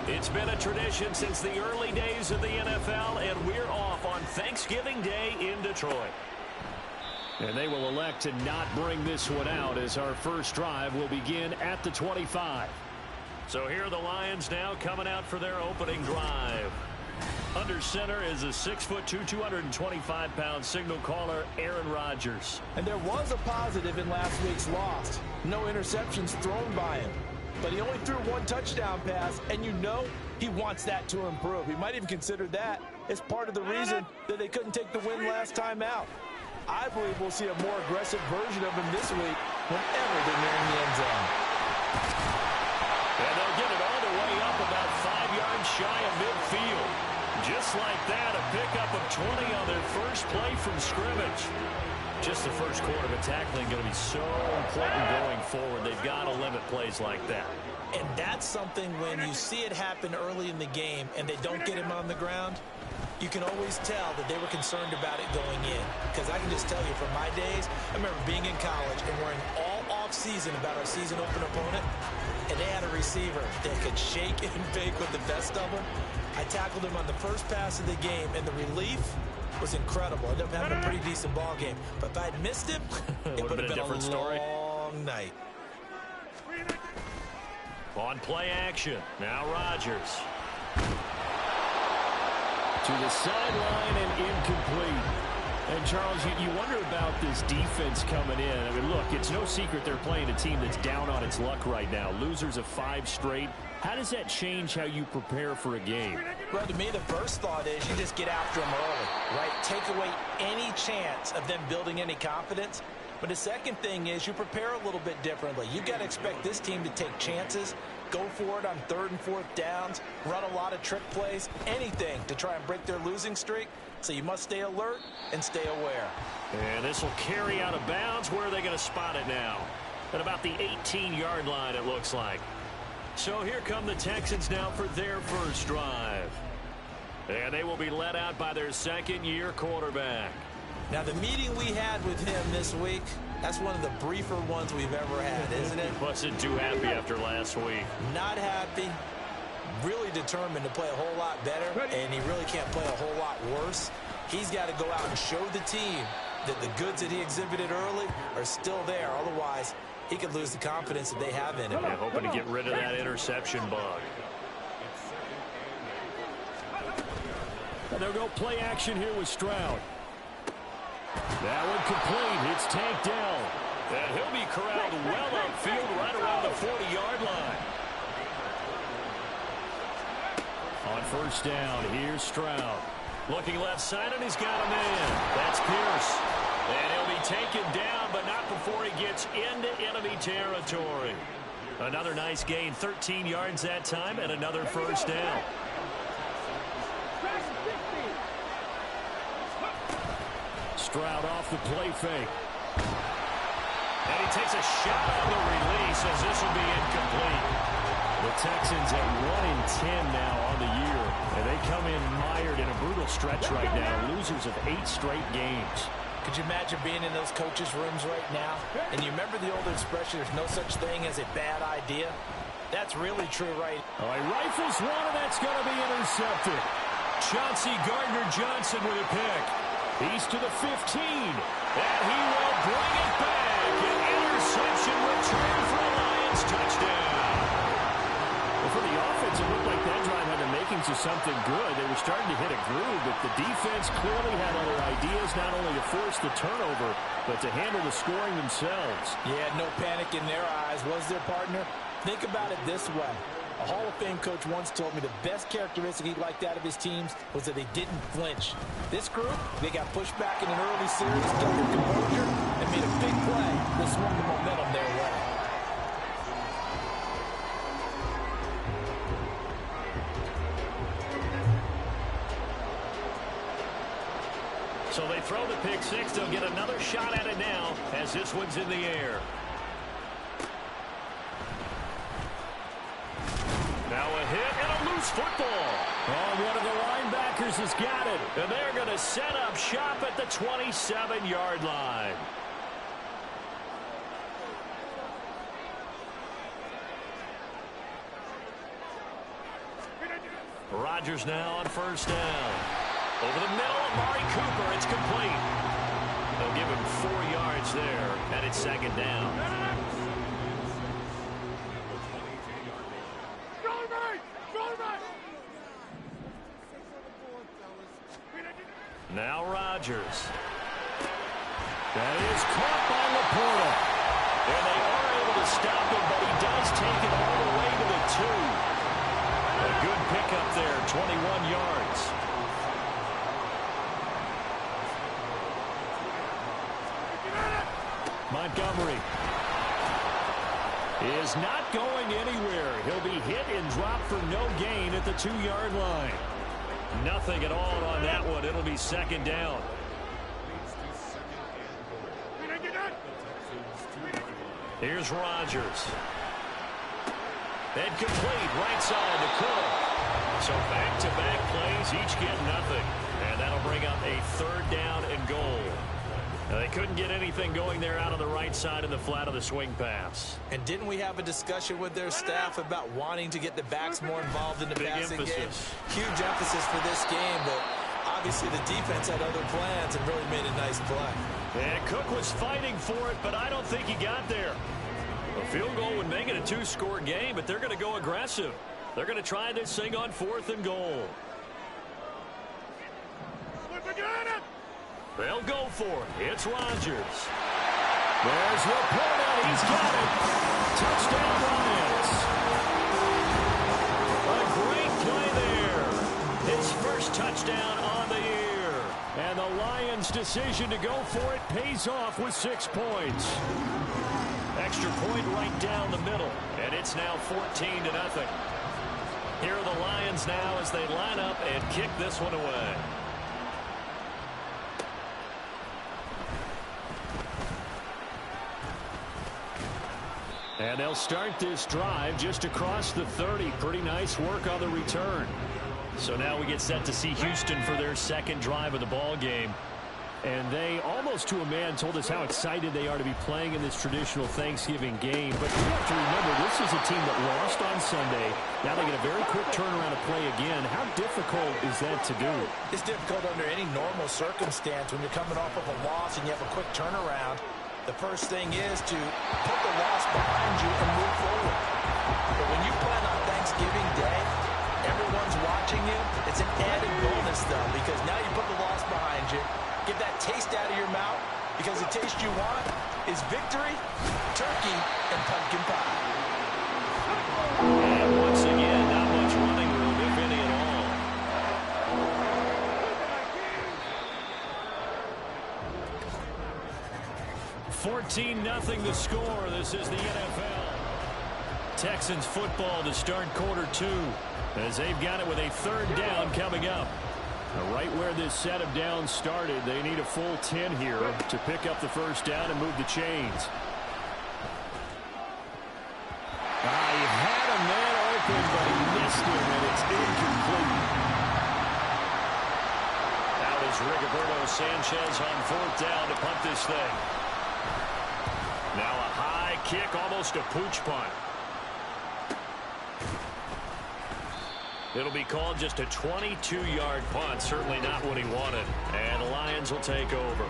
It's been a tradition since the early days of the NFL, and we're off on Thanksgiving Day in Detroit. And they will elect to not bring this one out as our first drive will begin at the 25. So here are the Lions now coming out for their opening drive. Under center is a 6'2", 225-pound signal caller, Aaron Rodgers. And there was a positive in last week's loss. No interceptions thrown by him. But he only threw one touchdown pass, and you know he wants that to improve. He might even consider that as part of the reason that they couldn't take the win last time out. I believe we'll see a more aggressive version of him this week whenever they're nearing the end zone. And they'll get it all the way up about 5 yards shy of midfield. Just like that, a pickup of 20 on their first play from scrimmage. Just the first quarter of tackling going to be so important going forward. They've got to limit plays like that. And that's something when you see it happen early in the game and they don't get him on the ground, you can always tell that they were concerned about it going in. Because I can just tell you from my days, I remember being in college and worrying all off-season about our season opener opponent, and they had a receiver that could shake and bake with the best of them. I tackled him on the first pass of the game, and the relief was incredible. I ended up having a pretty decent ball game. But if I had missed him, it would have been a different story. Long night. On play action, now Rodgers. To the sideline and incomplete. And, Charles, you wonder about this defense coming in. I mean, look, it's no secret they're playing a team that's down on its luck right now. Losers of 5 straight. How does that change how you prepare for a game? Well, to me, the first thought is you just get after them early, right? Take away any chance of them building any confidence. But the second thing is you prepare a little bit differently. You've got to expect this team to take chances, go for it on 3rd and 4th downs, run a lot of trick plays, anything to try and break their losing streak. So you must stay alert and stay aware. And this will carry out of bounds. Where are they going to spot it now? At about the 18-yard line, it looks like. So here come the Texans now for their first drive. And they will be led out by their second-year quarterback. Now, the meeting we had with him this week, that's one of the briefer ones we've ever had, isn't it? He wasn't too happy after last week. Not happy. Really determined to play a whole lot better, and he really can't play a whole lot worse. He's got to go out and show the team that the goods that he exhibited early are still there. Otherwise, he could lose the confidence that they have in him. Yeah, hoping to get rid of that interception bug. And they'll go play action here with Stroud. That one complete. It's tanked down. And he'll be corralled well upfield right around the 40-yard line. On first down, here's Stroud. Looking left side, and he's got a man. That's Pierce. And he'll be taken down, but not before he gets into enemy territory. Another nice gain, 13 yards that time, and another first down. Stroud off the play fake. And he takes a shot on the release as this will be incomplete. The Texans at 1-10 now on the year. And they come in mired in a brutal stretch right now. Losers of 8 straight games. Could you imagine being in those coaches' rooms right now? And you remember the old expression, there's no such thing as a bad idea? That's really true, right? All right, rifles one, and that's going to be intercepted. Chauncey Gardner-Johnson with a pick. He's to the 15. And he will bring it back. An interception return for a Lions touchdown. Well, for the offense, it looked like that drive had the makings of something good. They were starting to hit a groove, but the defense clearly had other ideas, not only to force the turnover, but to handle the scoring themselves. Yeah, no panic in their eyes, was there, partner? Think about it this way. A Hall of Fame coach once told me the best characteristic he liked out of his teams was that they didn't flinch. This group, they got pushed back in an early series, got their composure, and made a big play that swung the momentum their way. So they throw the pick six. They'll get another shot at it now as this one's in the air. Now a hit and a loose football. Oh, one of the linebackers has got it. And they're going to set up shop at the 27-yard line. Rodgers now on first down. Over the middle, Amari Cooper. It's complete. They'll give him 4 yards there, and it's second down. Now Rodgers. That is caught by Laporta. And they are able to stop him, but he does take it all the way to the 2. A good pickup there, 21 yards. Montgomery is not going anywhere. He'll be hit and dropped for no gain at the 2-yard line. Nothing at all on that one. It'll be second down. Here's Rodgers. And complete right side to Cook. So back-to-back plays, each get nothing. And that'll bring up a 3rd down and goal. Now, they couldn't get anything going there out on the right side in the flat of the swing pass. And didn't we have a discussion with their staff about wanting to get the backs more involved in the passing game? Huge emphasis for this game, but obviously the defense had other plans and really made a nice play. And Cook was fighting for it, but I don't think he got there. A field goal would make it a 2-score game, but they're going to go aggressive. They're going to try this thing on 4th and goal. They'll go for it. It's Rodgers. There's Laporta. He's got it. Touchdown Lions. A great play there. His first touchdown on the year. And the Lions' decision to go for it pays off with 6 points. Extra point right down the middle. And it's now 14-0. Here are the Lions now as they line up and kick this one away. And they'll start this drive just across the 30. Pretty nice work on the return. So now we get set to see Houston for their second drive of the ball game. And they, almost to a man, told us how excited they are to be playing in this traditional Thanksgiving game. But you have to remember, this is a team that lost on Sunday. Now they get a very quick turnaround to play again. How difficult is that to do? It's difficult under any normal circumstance when you're coming off of a loss and you have a quick turnaround. The first thing is to put the loss behind you and move forward. But when you plan on Thanksgiving Day, everyone's watching you. It's an added bonus, though, because now you put the loss behind you. Get that taste out of your mouth, because the taste you want is victory, turkey, and pumpkin pie. And once again, not much running room, if any at all. 14-0 the score. This is the NFL. Texans football to start quarter 2, as they've got it with a 3rd down coming up. Right where this set of downs started, they need a full 10 here to pick up the first down and move the chains. He had a man open, but he missed him, and it's incomplete. Out is Rigoberto Sanchez on 4th down to punt this thing. Now a high kick, almost a pooch punt. It'll be called just a 22-yard punt. Certainly not what he wanted. And the Lions will take over.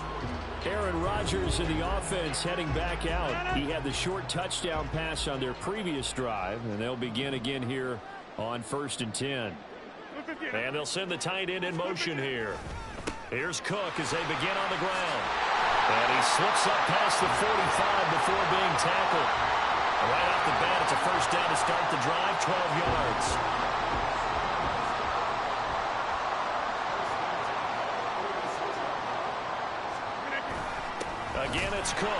Aaron Rodgers in the offense heading back out. He had the short touchdown pass on their previous drive. And they'll begin again here on 1st and 10. And they'll send the tight end in motion here. Here's Cook as they begin on the ground. And he slips up past the 45 before being tackled. Right off the bat, it's a first down to start the drive, 12 yards. Again, it's Cook.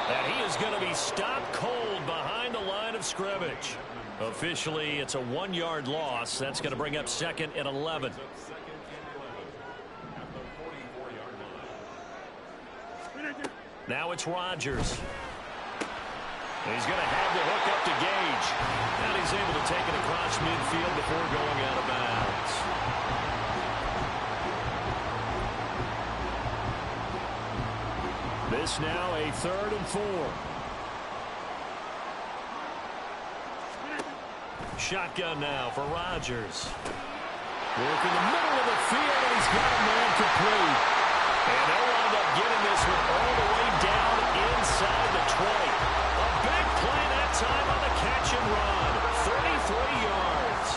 And he is going to be stopped cold behind the line of scrimmage. Officially, it's a 1-yard loss. That's going to bring up 2nd and 11. Now it's Rodgers. He's going to have the hook up to Gage. And he's able to take it across midfield before going out of bounds. This now a 3rd and 4. Shotgun now for Rodgers. Working the middle of the field, and he's got a man complete. And they'll wind up getting this one all the way down inside the 20. A big play that time on the catch and run. 33 yards.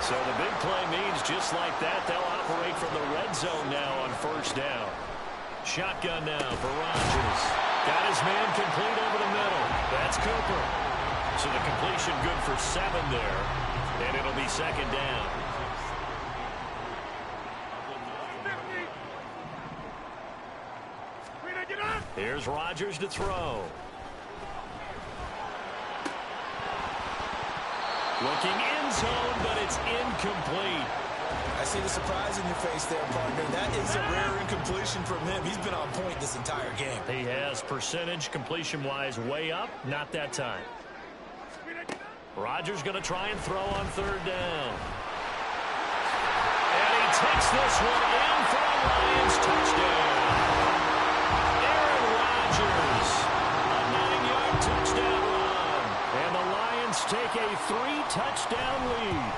So the big play means just like that, they'll operate from the red zone now on first down. Shotgun now for Rodgers. Got his man complete over the middle. That's Cooper. So the completion good for 7 there. And it'll be second down. Here's Rodgers to throw. Looking end zone, but it's incomplete. I see the surprise in your face there, partner. That is a rare incompletion from him. He's been on point this entire game. He has percentage completion-wise way up. Not that time. Rodgers going to try and throw on third down. And he takes this one in for a Lions touchdown. Aaron Rodgers, a 9-yard touchdown run. And the Lions take a 3-touchdown lead.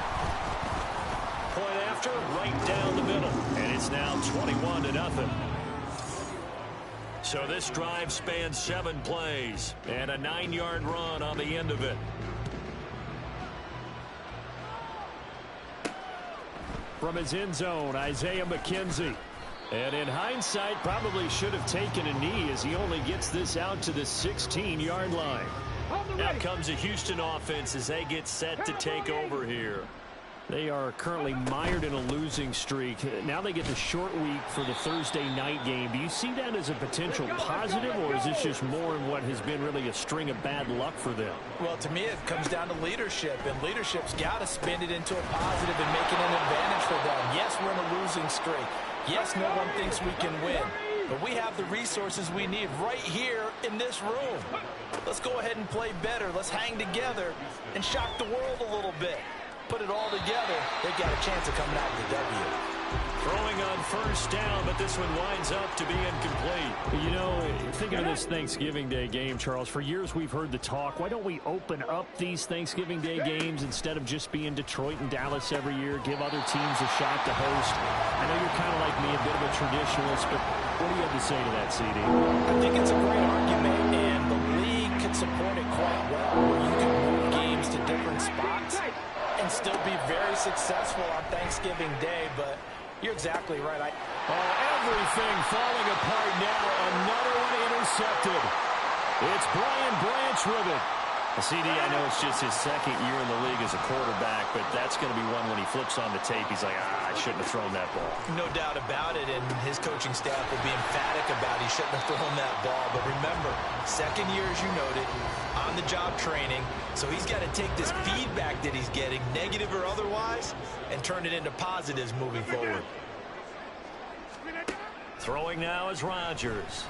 Point after, right down the middle. And it's now 21-0. So this drive spans 7 plays. And a 9-yard run on the end of it. From his end zone, Isaiah McKenzie. And in hindsight, probably should have taken a knee as he only gets this out to the 16-yard line. Now comes the Houston offense as they get set to take over here. They are currently mired in a losing streak. Now they get the short week for the Thursday night game. Do you see that as a potential positive, or is this just more in what has been really a string of bad luck for them? Well, to me, it comes down to leadership, and leadership's got to spin it into a positive and make it an advantage for them. Yes, we're in a losing streak. Yes, no one thinks we can win. But we have the resources we need right here in this room. Let's go ahead and play better. Let's hang together and shock the world a little bit. Put it all together, they've got a chance of coming out with the W. Throwing on first down, but this one winds up to be incomplete. You know, thinking of this Thanksgiving Day game, Charles, for years we've heard the talk, why don't we open up these Thanksgiving Day games instead of just being Detroit and Dallas every year, give other teams a shot to host? I know you're kind of like me, a bit of a traditionalist, but what do you have to say to that, CD? I think it's a great argument, and the league could support it quite well, where you can move games to different spots and still be very successful on Thanksgiving Day, but you're exactly right. Everything falling apart now. Another one intercepted. It's Brian Branch with it. CD, I know it's just his second year in the league as a quarterback, but that's going to be one when he flips on the tape. He's like, I shouldn't have thrown that ball. No doubt about it, and his coaching staff will be emphatic about he shouldn't have thrown that ball. But remember, second year, as you noted, on-the-job training, so he's got to take this feedback that he's getting, negative or otherwise, and turn it into positives moving forward. Throwing now is Rodgers.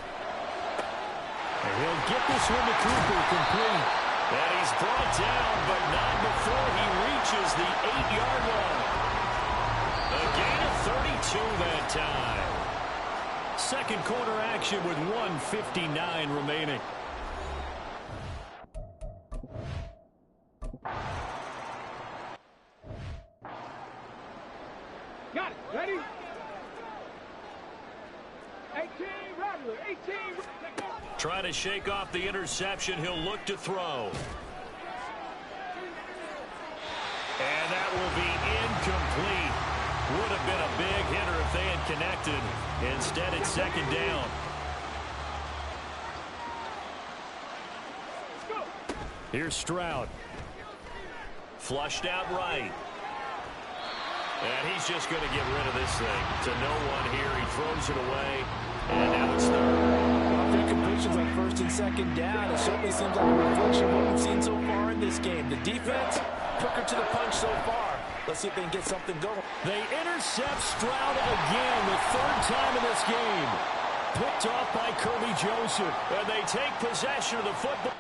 And he'll get this one to Cooper, complete. And he's brought down, but not before he reaches the 8-yard line. A gain of 32 that time. Second quarter action with 1:59 remaining. Got it. Ready? 18, Rattler, 18. Trying to shake off the interception. He'll look to throw. And that will be incomplete. Would have been a big hitter if they had connected. Instead, it's second down. Here's Stroud. Flushed out right. And he's just going to get rid of this thing. To no one here. He throws it away. And now it's third. Three completions on first and second down. It certainly seems like a reflection of what we've seen so far in this game. The defense, quicker to the punch so far. Let's see if they can get something going. They intercept Stroud again, the third time in this game. Picked off by Kirby Joseph. And they take possession of the football.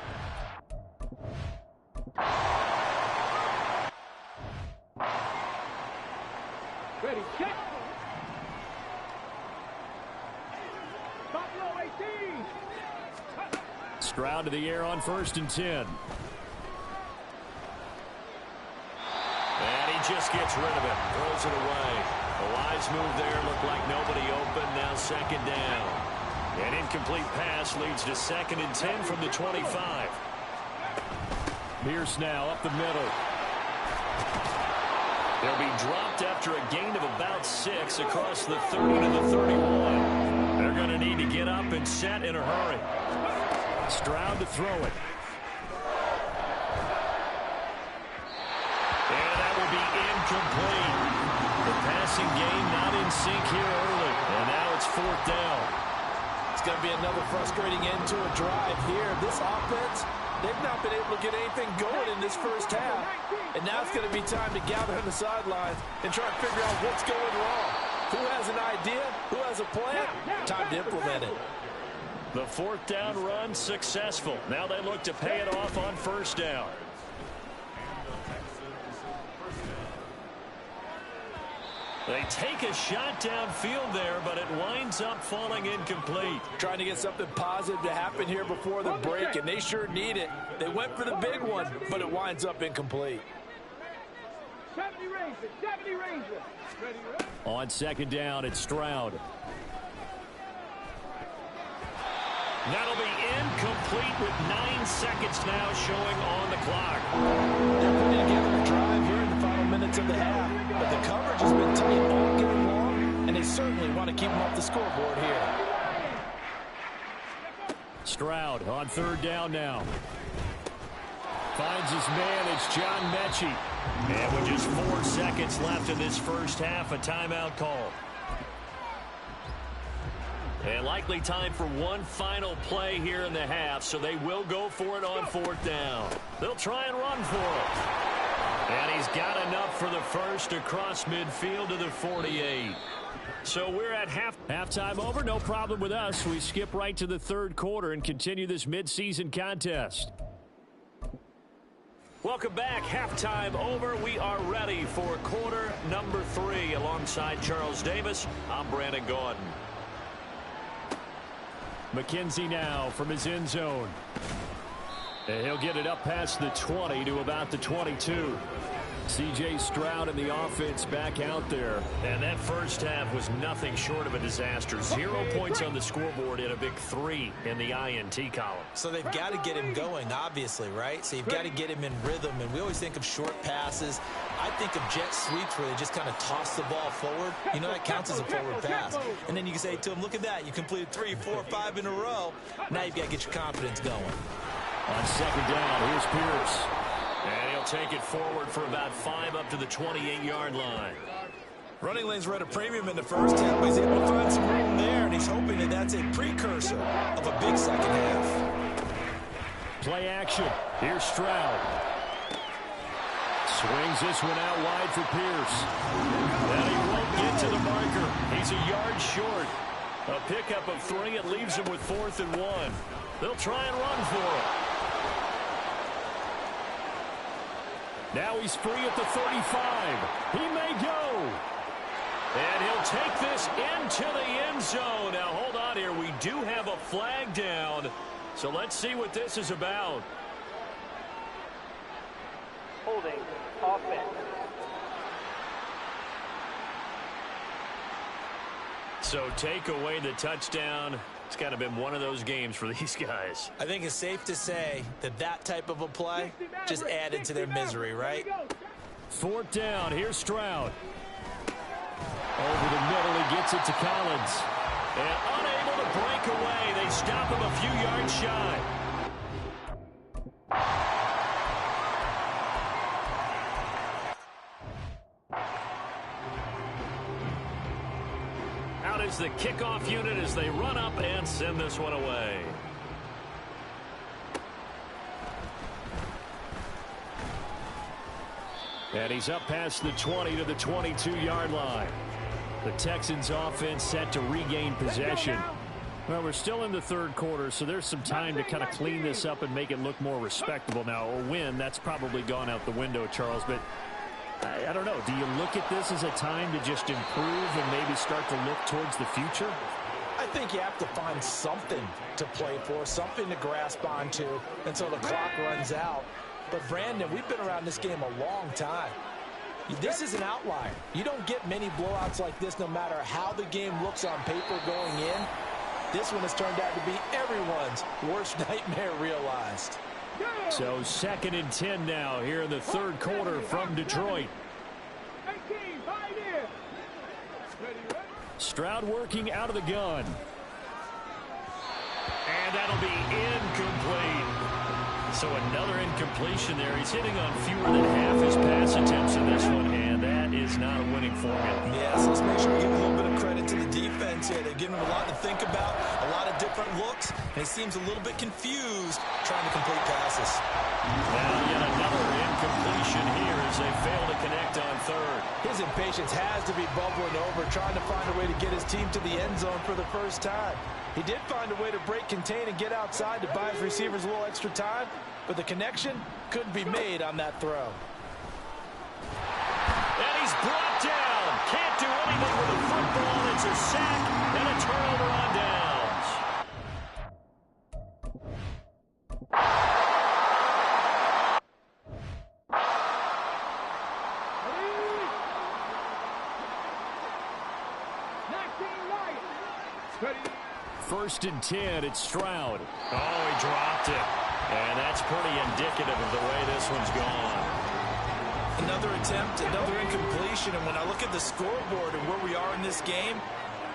Ready, check. Buffalo 18. Stroud to the air on first and 10. And he just gets rid of it. Throws it away. A wise move there. Looked like nobody open. Now second down. An incomplete pass leads to 2nd and 10 from the 25. Pierce now up the middle. They'll be dropped after a gain of about 6 across the 30 to the 31. They're going to need to get up and set in a hurry. Stroud to throw it. And that will be incomplete. The passing game not in sync here early. And now it's 4th down. It's going to be another frustrating end to a drive here. This offense, they've not been able to get anything going in this first half. And now it's going to be time to gather on the sidelines and try to figure out what's going wrong. Who has an idea? Who has a plan? Time to implement it. The 4th down run successful. Now they look to pay it off on 1st down. They take a shot downfield there, but it winds up falling incomplete. Trying to get something positive to happen here before the break, and they sure need it. They went for the big one, but it winds up incomplete. 70 Rangers, 70 Rangers. On 2nd down, it's Stroud. That'll be incomplete with 9 seconds now showing on the clock. They're putting together a drive here in the final minutes of the half, but the coverage has been tight all game long, and they certainly want to keep them off the scoreboard here. Stroud on 3rd down now. Finds his man. It's John Mechie. And with just 4 seconds left in this first half, a timeout call. And likely time for one final play here in the half, so they will go for it on 4th down. They'll try and run for it. And he's got enough for the first across midfield to the 48. So we're at halftime over. No problem with us. We skip right to the 3rd quarter and continue this midseason contest. Welcome back. Halftime over. We are ready for quarter number 3. Alongside Charles Davis, I'm Brandon Gaudin. McKenzie now from his end zone. And he'll get it up past the 20 to about the 22. C.J. Stroud and the offense back out there. And that first half was nothing short of a disaster. 0 points on the scoreboard and a big 3 in the INT column. So they've got to get him going, obviously, right? So you've got to get him in rhythm. And we always think of short passes. I think of jet sweeps where they just kind of toss the ball forward. You know, that counts as a forward pass. And then you can say to him, look at that. You completed 3, 4, 5 in a row. Now you've got to get your confidence going. On 2nd down, here's Pierce. And he'll take it forward for about 5 up to the 28-yard line. Running lanes were at a premium in the first half, but he's able to find some room there, and he's hoping that that's a precursor of a big second half. Play action. Here's Stroud. Swings this one out wide for Pierce. And he won't get to the marker. He's a yard short. A pickup of 3. It leaves him with 4th and 1. They'll try and run for it. Now he's free at the 35. He may go. And he'll take this into the end zone. Now, hold on here. We do have a flag down. So let's see what this is about. Holding offense. So take away the touchdown. It's kind of been one of those games for these guys. I think it's safe to say that that type of a play just added to their misery, right? 4th down. Here's Stroud. Over the middle, he gets it to Collins. And unable to break away. They stop him a few yards shy. Out is the kickoff unit as they run up and send this one away. And he's up past the 20 to the 22-yard line. The Texans offense set to regain possession. Well, we're still in the 3rd quarter, so there's some time to kind of clean this up and make it look more respectable. Now, a win, that's probably gone out the window, Charles, but I don't know. Do you look at this as a time to just improve and maybe start to look towards the future? I think you have to find something to play for, something to grasp onto until the clock runs out. But, Brandon, we've been around this game a long time. This is an outlier. You don't get many blowouts like this no matter how the game looks on paper going in. This one has turned out to be everyone's worst nightmare realized. So 2nd and 10 now here in the third quarter from Detroit. Stroud working out of the gun. And that'll be incomplete. So another incompletion there. He's hitting on fewer than half his pass attempts in this one, and that is not a winning formula. Yes, let's make sure we give a little bit of credit to the defense here. They're giving him a lot to think about, a lot of different looks, and he seems a little bit confused trying to complete passes. Now yet another incompletion here as they fail to connect on third. His impatience has to be bubbling over, trying to find a way to get his team to the end zone for the first time. He did find a way to break, contain, and get outside to buy his receivers a little extra time, but the connection couldn't be made on that throw. And he's brought down. Can't do anything with the football. It's a sack and a turnover on downs. First and 10, it's Stroud. Oh, he dropped it. And that's pretty indicative of the way this one's gone. Another attempt, another incompletion, and when I look at the scoreboard and where we are in this game,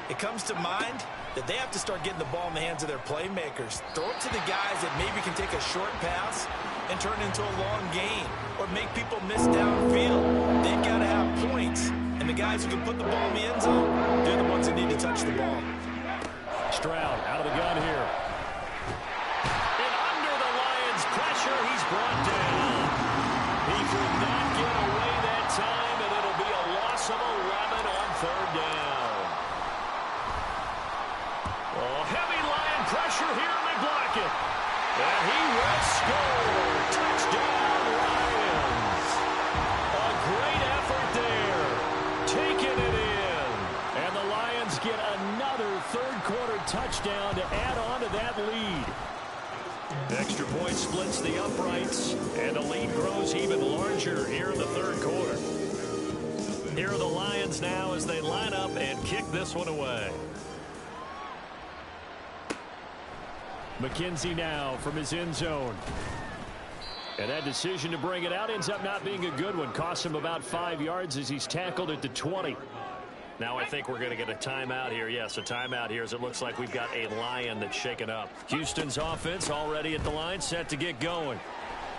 it comes to mind that they have to start getting the ball in the hands of their playmakers. Throw it to the guys that maybe can take a short pass and turn it into a long gain or make people miss downfield. They've got to have points, and the guys who can put the ball in the end zone, they're the ones that need to touch the ball. Stroud out of the gun here. And under the Lions' pressure, he's brought down. He could not get away that time, and it'll be a loss of 11 on third down. Oh, heavy Lion pressure here, and they block it. And he will score. Touchdown, Lions. A great effort there. Taking it in. And the Lions get another third-quarter touchdown to add on to that lead. Extra point splits the uprights, and the lead grows even larger here in the third quarter. Here are the Lions now as they line up and kick this one away. McKenzie now from his end zone. And that decision to bring it out ends up not being a good one. Costs him about 5 yards as he's tackled at the 20. Now I think we're going to get a timeout here. Yes, a timeout here as it looks like we've got a Lion that's shaken up. Houston's offense already at the line, set to get going.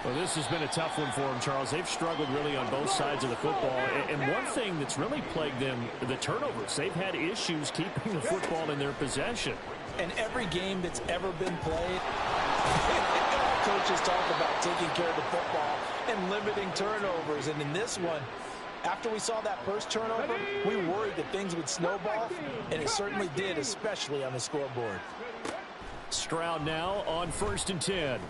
Well, this has been a tough one for them, Charles. They've struggled really on both sides of the football. And one thing that's really plagued them, the turnovers. They've had issues keeping the football in their possession. And every game that's ever been played, coaches talk about taking care of the football and limiting turnovers. And in this one, after we saw that first turnover, we worried that things would snowball, and it certainly did, especially on the scoreboard. Stroud now on 1st and 10.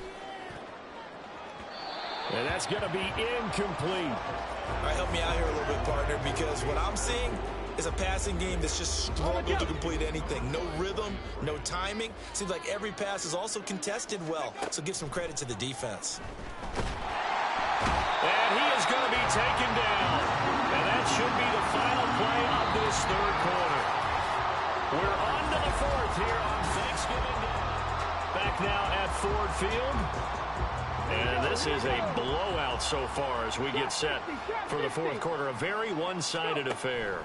And that's going to be incomplete. All right, help me out here a little bit, partner, because what I'm seeing is a passing game that's just struggled to complete anything. No rhythm, no timing. Seems like every pass is also contested well, so give some credit to the defense. And he is going to be taken down. And that should be the final play of this third quarter. We're on to the fourth here on Thanksgiving Day. Back now at Ford Field. And this is a blowout so far as we get set for the fourth quarter. A very one-sided affair.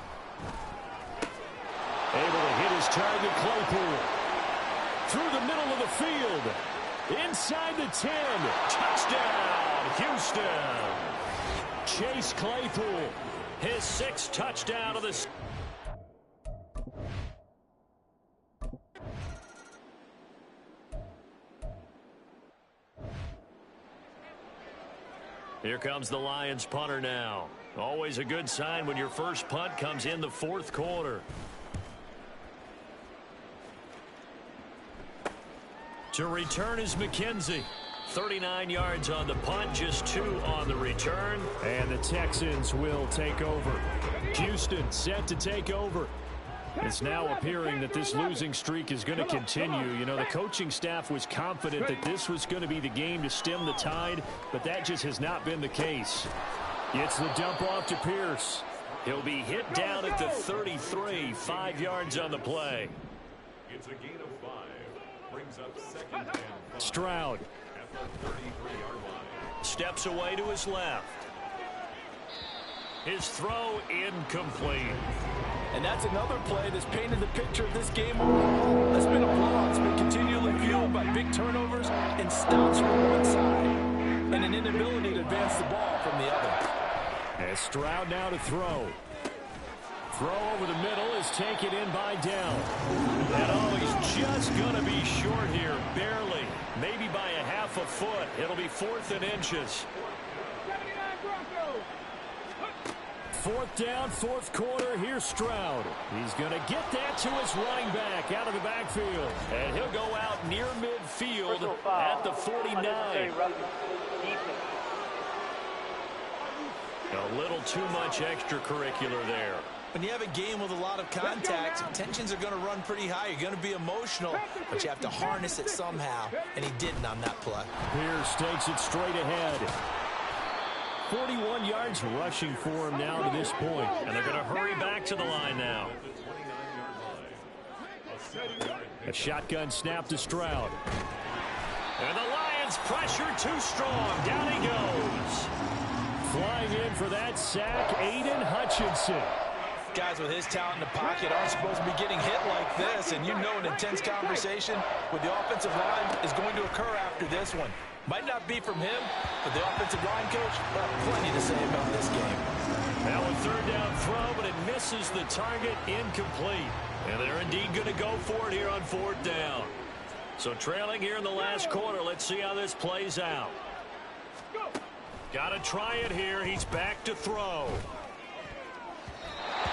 Able to hit his target, Claypool. Through the middle of the field. Inside the 10. Touchdown, Houston. Chase Claypool. His 6th touchdown of the season. Here comes the Lions punter now. Always a good sign when your first punt comes in the fourth quarter. To return is McKenzie. 39 yards on the punt, just 2 on the return. And the Texans will take over. Houston set to take over. It's now appearing that this losing streak is going to continue. You know, the coaching staff was confident that this was going to be the game to stem the tide, but that just has not been the case. Gets the dump off to Pierce. He'll be hit down at the 33, 5 yards on the play. It's a gain of 5. Brings up second and 5. Stroud. At the 33-yard line. Steps away to his left. His throw incomplete. And that's another play that's painted the picture of this game overall. That's been a blowout. It's been continually fueled by big turnovers and stops from one side and an inability to advance the ball from the other. And Stroud now to throw. Throw over the middle is taken in by Dell. And oh, he's just going to be short here, barely. Maybe by a half a foot. It'll be 4th and inches. 79 Broncos. 4th down, 4th quarter. Here's Stroud. He's going to get that to his running back out of the backfield. And he'll go out near midfield Personal foul. at the 49. Unnecessary roughing. Defense. A little too much extracurricular there. When you have a game with a lot of contact, tensions are going to run pretty high. You're going to be emotional, but you have to harness it somehow, and he didn't on that play. Pierce takes it straight ahead. 41 yards rushing for him now to this point. And they're going to hurry back to the line now. A shotgun snap to Stroud. And the Lions pressure too strong. Down he goes. Flying in for that sack, Aiden Hutchinson. Guys with his talent in the pocket aren't supposed to be getting hit like this, and you know an intense conversation with the offensive line is going to occur after this one. Might not be from him, but the offensive line coach will have plenty to say about this game. Now a 3rd down throw, but it misses the target, incomplete. And they're indeed going to go for it here on 4th down. So trailing here in the last quarter, let's see how this plays out. Got to try it here. He's back to throw.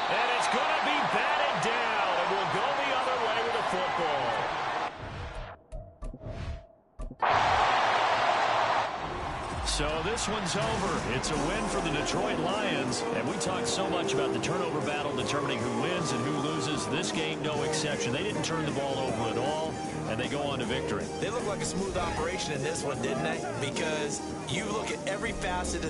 And it's going to be batted down, and we'll go the other way with the football. So this one's over. It's a win for the Detroit Lions. And we talked so much about the turnover battle determining who wins and who loses. This game, no exception. They didn't turn the ball over at all, and they go on to victory. They look like a smooth operation in this one, didn't they? Because you look at every facet of